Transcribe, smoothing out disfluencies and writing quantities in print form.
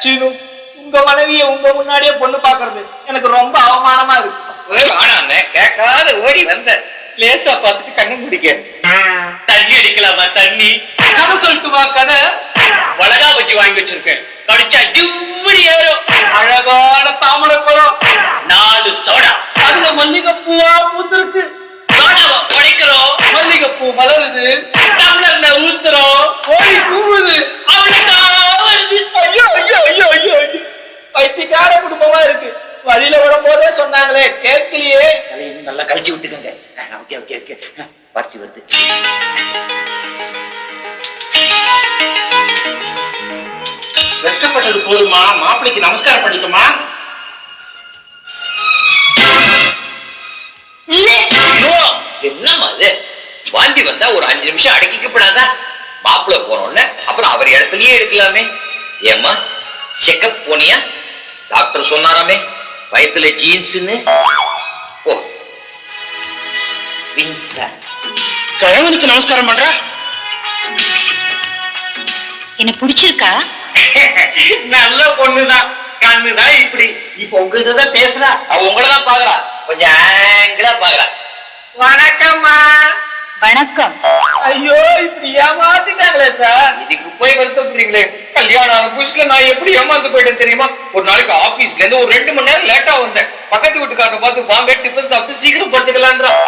சீனு, உங்க மனைவிய உங்க முன்னாடியே பொண்ணு பாக்குறது எனக்கு ரொம்ப அவமானமா இருக்கு. ஆனா கேட்காத ஓடி வந்த லேசா பார்த்துட்டு கண்ணு முடிக்க தண்ணி அடிக்கலாமா? தண்ணி கதை சொல்லட்டுமா? கதை வளகா பச்சி வாங்கி வச்சிருக்கேன், கடிச்சா ஜிவ்வடி ஏறும். அழகான தாமரை பழம், 4 சோடா, அதுல மல்லிகைப்பூவா பூத்திருக்கு. சோடாவை உடைக்கிறோம், மல்லிகைப்பூ மலருது, டம்ளர்ல ஊத்துறோம், கோழி கூவுது, அவ்வளவுதான் வருது. ஐயோ ஐயோ ஐயோ ஐயோ ஐயோ, பைத்தியக்கார குடும்பமா இருக்கு. வழியில வரும்போதே சொன்னாங்களே, கேட்கலையே. நல்லா கழிச்சு விட்டுக்கங்க. ஓகே ஓகே ஓகே, பார்ட்டி வருது. வெட்கப்பட்டது போதுமா? மாப்பிளைக்கு நமஸ்காரம் பண்ணிக்கமா? என்னம்மா இது? வாந்தி வந்தா ஒரு 5 நிமிஷம் அடக்கிக்கப்படாதா? மாப்பிள்ள போனோன்னு அப்புறம் அவர் இடத்துலயே எடுக்கலாமே. ஏம்மா செக்கப் போனியா? டாக்டர் சொன்னாராமே வயிற்றுல ஜீன்ஸ்ன்னு. ஓ கிழவனுக்கு நமஸ்காரம் பண்ற? என்ன பிடிச்சிருக்கா? நல்ல பொண்ணுதான், கண்ணுதான் இப்படி. இப்ப உங்ககிட்ட பேசுறா, அவ உங்களதான் பாக்குறா, கொஞ்சம் ஆங்கிளா பாக்குறா. வணக்கம்மா. வணக்கம். ஐயோ, இப்படி ஏமாத்திட்டாங்களே சார். இதுக்கு போய் வருத்தப்படுறீங்களே. கல்யாணம் ஆன புதுசுல நான் எப்படி ஏமாந்து போயிட்டேன் தெரியுமா? ஒரு நாளைக்கு ஆபீஸ்ல இருந்து ஒரு 2 மணி நேரம் லேட்டா வந்தேன். பக்கத்து வீட்டுக்காரங்க பார்த்து வாங்க டிஃபன் சாப்பிட்டு சீக்கிரம் படுத்துக்கலான்றா.